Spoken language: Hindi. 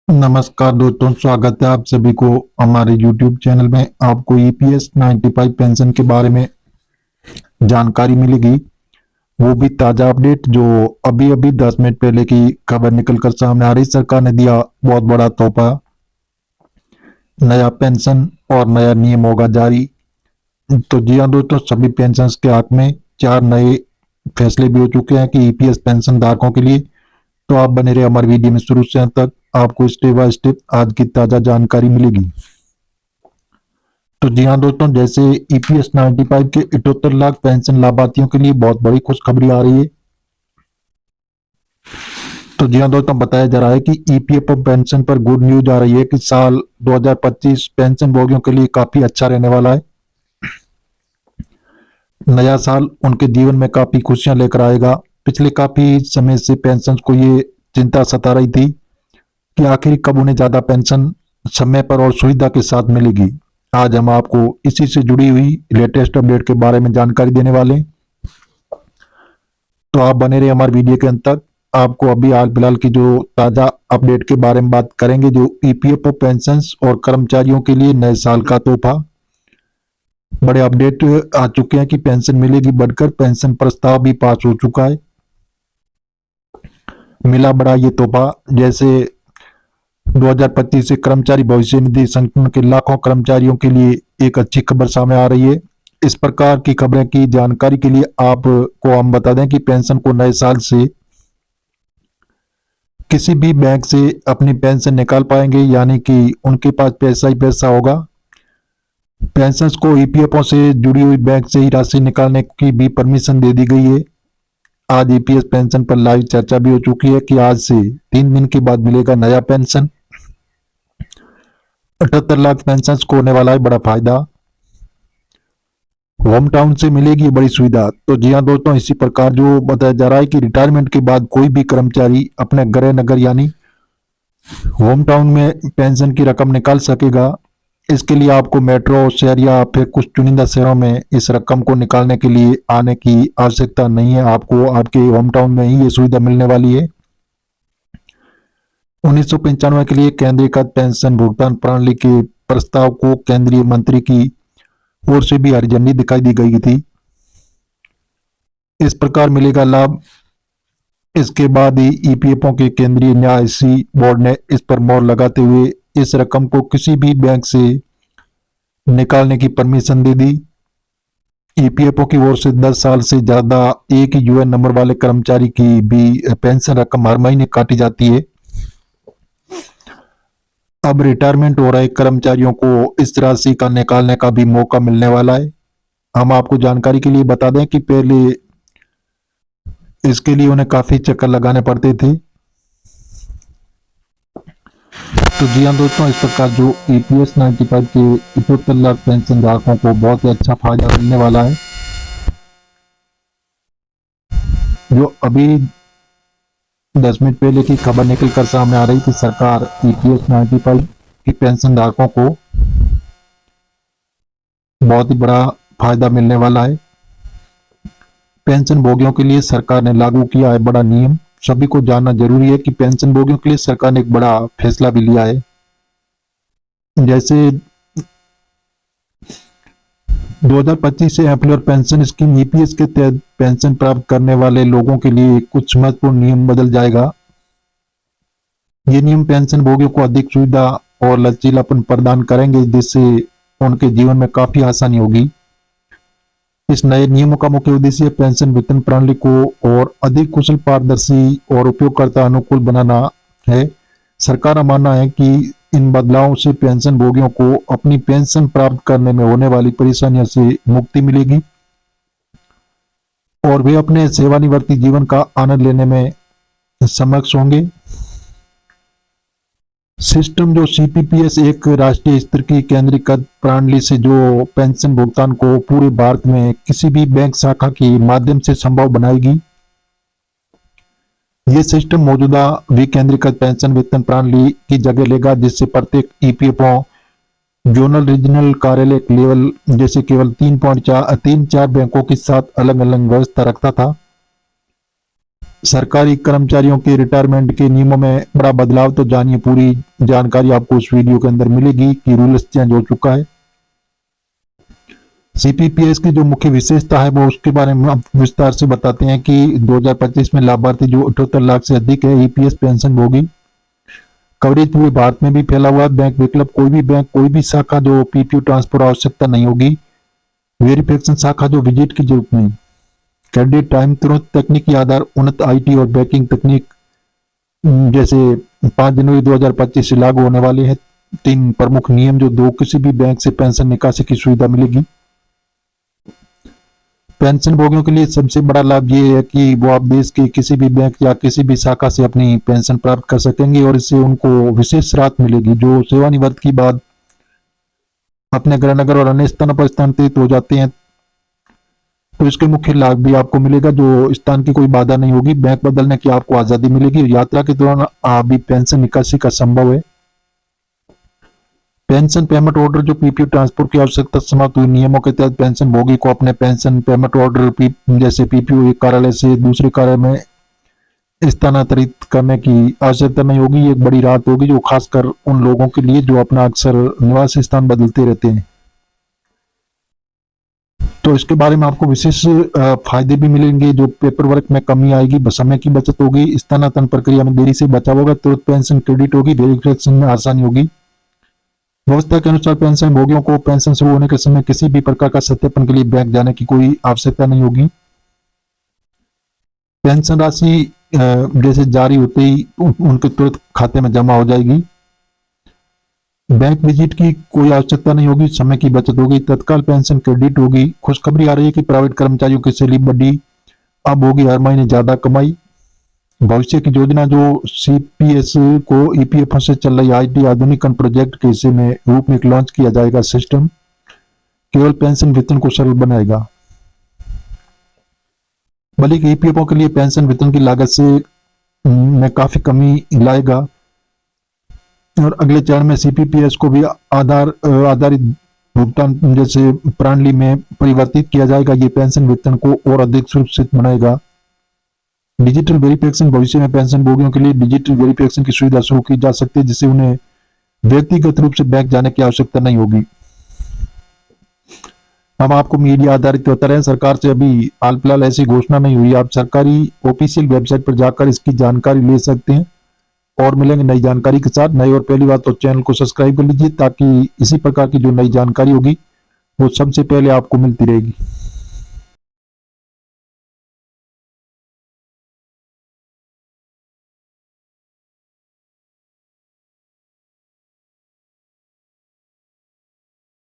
नमस्कार दोस्तों, स्वागत है आप सभी को हमारे YouTube चैनल में। आपको ईपीएस 95 पेंशन के बारे में जानकारी मिलेगी, वो भी ताजा अपडेट जो अभी अभी 10 मिनट पहले की खबर निकलकर सामने आ रही। सरकार ने दिया बहुत बड़ा तोहफा, नया पेंशन और नया नियम होगा जारी। तो जी हाँ दोस्तों, सभी पेंशन के हक में 4 नए फैसले भी हो चुके हैं कि ईपीएस पेंशन धारकों के लिए। तो आप बने रहे हमारी वीडियो में शुरू से अंत तक, आपको स्टेप बाय स्टेप आज की ताजा जानकारी मिलेगी। तो जी हाँ दोस्तों, जैसे ईपीएस 95 के 78 लाख पेंशन लाभार्थियों के लिए बहुत बड़ी खुशखबरी आ रही है। तो जी हाँ दोस्तों, बताया जा रहा है कि ईपीएफओ पेंशन पर गुड न्यूज आ रही है कि साल 2025 पेंशन भोगियों के लिए काफी अच्छा रहने वाला है। नया साल उनके जीवन में काफी खुशियां लेकर आएगा। पिछले काफी समय से पेंशन को ये चिंता सता रही थी कि आखिर कब उन्हें ज्यादा पेंशन समय पर और सुविधा के साथ मिलेगी। आज हम आपको इसी से जुड़ी हुई लेटेस्ट अपडेट के बारे में जानकारी देने वाले हैं। तो आप बने रहे हमारे वीडियो के अंत तक। आपको अभी हाल फिलहाल की जो ताजा अपडेट के बारे में बात करेंगे, जो ईपीएफओ पेंशन और कर्मचारियों के लिए नए साल का तोहफा। बड़े अपडेट आ चुके हैं कि पेंशन मिलेगी बढ़कर पेंशन प्रस्ताव भी पास हो चुका है। मिला बड़ा ये तोहफा, जैसे 2025 से कर्मचारी भविष्य निधि संगठन के लाखों कर्मचारियों के लिए एक अच्छी खबर सामने आ रही है। इस प्रकार की खबरें की जानकारी के लिए आपको हम बता दें कि पेंशन को नए साल से किसी भी बैंक से अपनी पेंशन निकाल पाएंगे, यानी कि उनके पास पैसा ही पैसा होगा। पेंशन को ईपीएफओ से जुड़ी हुई बैंक से ही राशि निकालने की भी परमिशन दे दी गई है। आज ईपीएस पेंशन पर लाइव चर्चा भी हो चुकी है कि आज से 3 दिन के बाद मिलेगा नया पेंशन। 78 लाख पेंशन को होने वाला है बड़ा फायदा। होम टाउन से मिलेगी बड़ी सुविधा। तो जी हाँ दोस्तों, इसी प्रकार जो बताया जा रहा है कि रिटायरमेंट के बाद कोई भी कर्मचारी अपने गृह नगर यानी होम टाउन में पेंशन की रकम निकाल सकेगा। इसके लिए आपको मेट्रो शहर या फिर कुछ चुनिंदा शहरों में इस रकम को निकालने के लिए आने की आवश्यकता नहीं है। आपको आपके होम टाउन में ही ये सुविधा मिलने वाली है। 1995 के लिए केंद्रीकृत पेंशन भुगतान प्रणाली के प्रस्ताव को केंद्रीय मंत्री की ओर से भी हरी झंडी दिखाई दी गई थी। इस प्रकार मिलेगा लाभ। इसके बाद ही ईपीएफओ के केंद्रीय न्यायिक बोर्ड ने इस पर मोहर लगाते हुए इस रकम को किसी भी बैंक से निकालने की परमिशन दे दी। ईपीएफओ की ओर से 10 साल से ज्यादा एक ही यूएन नंबर वाले कर्मचारी की भी पेंशन रकम हर महीने काटी जाती है। अब रिटायरमेंट हो रहे कर्मचारियों को इस राशि का निकालने का भी मौका मिलने वाला है। हम आपको जानकारी के लिए बता दें कि पहले इसके लिए उन्हें काफी चक्कर लगाने पड़ते थे। तो जी हाँ दोस्तों, इस प्रकार जो ईपीएस 95 के 78 लाख पेंशन धारकों को बहुत ही अच्छा फायदा मिलने वाला है। जो अभी 10 मिनट पहले की खबर निकल कर सामने आ रही थी, सरकार ईपीएस 95 की पेंशन धारकों को बहुत ही बड़ा फायदा मिलने वाला है। पेंशन भोगियों के लिए सरकार ने लागू किया है बड़ा नियम। सभी को जानना जरूरी है कि पेंशन भोगियों के लिए सरकार ने एक बड़ा फैसला भी लिया है। जैसे 2025 से एम्प्लॉयर पेंशन स्कीम ईपीएस के तहत पेंशन प्राप्त करने वाले लोगों के लिए कुछ महत्वपूर्ण नियम बदल जाएगा। ये नियम पेंशन भोगियों को अधिक सुविधा और लचीलापन प्रदान करेंगे, जिससे उनके जीवन में काफी आसानी होगी। इस नए नियमों का मुख्य उद्देश्य पेंशन वितरण प्रणाली को और अधिक कुशल, पारदर्शी और उपयोगकर्ता अनुकूल बनाना है। सरकार का मानना है कि इन बदलावों से पेंशन भोगियों को अपनी पेंशन प्राप्त करने में होने वाली परेशानियों से मुक्ति मिलेगी और वे अपने सेवानिवृत्ति जीवन का आनंद लेने में सक्षम होंगे। सिस्टम जो सीपीपीएस एक राष्ट्रीय स्तर की केंद्रीकृत प्रणाली से जो पेंशन भुगतान को पूरे भारत में किसी भी बैंक शाखा के माध्यम से संभव बनाएगी। ये सिस्टम मौजूदा विकेंद्रीकृत पेंशन वितरण प्रणाली की जगह लेगा, जिससे प्रत्येक ईपीएफओ जोनल रीजनल कार्यालय लेवल जैसे केवल 3.4 बैंकों के साथ अलग अलग व्यवस्था रखता था। सरकारी कर्मचारियों के रिटायरमेंट के नियमों में बड़ा बदलाव, तो जानिए पूरी जानकारी आपको उस वीडियो के अंदर मिलेगी कि रूल्स चेंज हो चुका है। सीपीपीएस की जो मुख्य विशेषता है वो उसके बारे में आप विस्तार से बताते हैं कि 2025 में लाभार्थी जो 78 लाख से अधिक है ईपीएस पेंशन होगी। कवरेज पूरे भारत में भी फैला हुआ है। बैंक विकल्प कोई भी बैंक कोई भी शाखा जो पीपीयू ट्रांसफर आवश्यकता नहीं होगी। वेरिफिकेशन शाखा जो विजिट की जरूरत नहीं। क्रेडिट टाइम तुरंत तकनीकी आधार उन्नत आईटी और बैंकिंग तकनीक जैसे 5 जनवरी 2025 से लागू होने वाले हैं 3 प्रमुख नियम जो दो किसी भी बैंक से पेंशन निकासी की सुविधा मिलेगी। पेंशन भोगियों के लिए सबसे बड़ा लाभ ये है कि वो आप देश के किसी भी बैंक या किसी भी शाखा से अपनी पेंशन प्राप्त कर सकेंगे और इससे उनको विशेष राहत मिलेगी। जो सेवानिवृत्ति के बाद अपने गृहनगर और अन्य स्थानों पर स्थानांतरित हो जाते हैं तो इसके मुख्य लाभ भी आपको मिलेगा। जो स्थान की कोई बाधा नहीं होगी, बैंक बदलने की आपको आजादी मिलेगी। यात्रा के दौरान अभी पेंशन निकासी का संभव है। पेंशन पेमेंट ऑर्डर जो पीपीयू ट्रांसफर की आवश्यकता समाप्त हुई नियमों के तहत पेंशन भोगी को अपने पेंशन पेमेंट ऑर्डर जैसे पीपीयू एक कार्यालय से दूसरे कार्यालय में स्थानांतरित करने की आवश्यकता नहीं होगी। ये एक बड़ी राहत होगी जो खासकर उन लोगों के लिए जो अपना अक्सर निवास स्थान बदलते रहते हैं। तो इसके बारे में आपको विशेष फायदे भी मिलेंगे। जो पेपर वर्क में कमी आएगी, समय की बचत होगी, स्थानांतरण प्रक्रिया में देरी से बचाव होगा, तुरंत पेंशन क्रेडिट होगी, वेरिफिकेशन में आसानी होगी। व्यवस्था के अनुसार पेंशन भोगियों को पेंशन शुरू होने के समय किसी भी प्रकार का सत्यापन के लिए बैंक जाने की कोई आवश्यकता नहीं होगी। पेंशन राशि जैसे जारी होते ही उनके तुरंत खाते में जमा हो जाएगी। बैंक विजिट की कोई आवश्यकता नहीं होगी, समय की बचत होगी, तत्काल पेंशन क्रेडिट होगी। खुशखबरी आ रही है कि प्राइवेट कर्मचारियों की सैलरी बढ़ी अब होगी हर महीने ज्यादा कमाई। भविष्य की योजना जो सीपीएस को ईपीएफओ से चल रही आईटी आधुनिकरण प्रोजेक्ट के हिस्से में रूप में लॉन्च किया जाएगा। सिस्टम केवल पेंशन वेतन को सरल बनाएगा, बल्कि ईपीएफओ के लिए पेंशन वेतन की लागत से में काफी कमी लाएगा और अगले चरण में सीपीपीएस को भी आधारित भुगतान जैसे प्रणाली में परिवर्तित किया जाएगा। ये पेंशन वेतन को और अधिक सुरक्षित बनाएगा। डिजिटल वेरिफिकेशन भविष्य में पेंशन भोगियों के लिए डिजिटल वेरिफिकेशन की सुविधा शुरू की जा सकती है जिससे उन्हें व्यक्तिगत रूप से बैंक जाने की आवश्यकता नहीं होगी। हम आपको मीडिया आधारित होता रहे, सरकार से अभी हाल फिलहाल ऐसी घोषणा नहीं हुई। आप सरकारी ऑफिशियल वेबसाइट पर जाकर इसकी जानकारी ले सकते हैं और मिलेंगे नई जानकारी के साथ। नई और पहली बात तो चैनल को सब्सक्राइब कर लीजिए ताकि इसी प्रकार की जो नई जानकारी होगी वो सबसे पहले आपको मिलती रहेगी।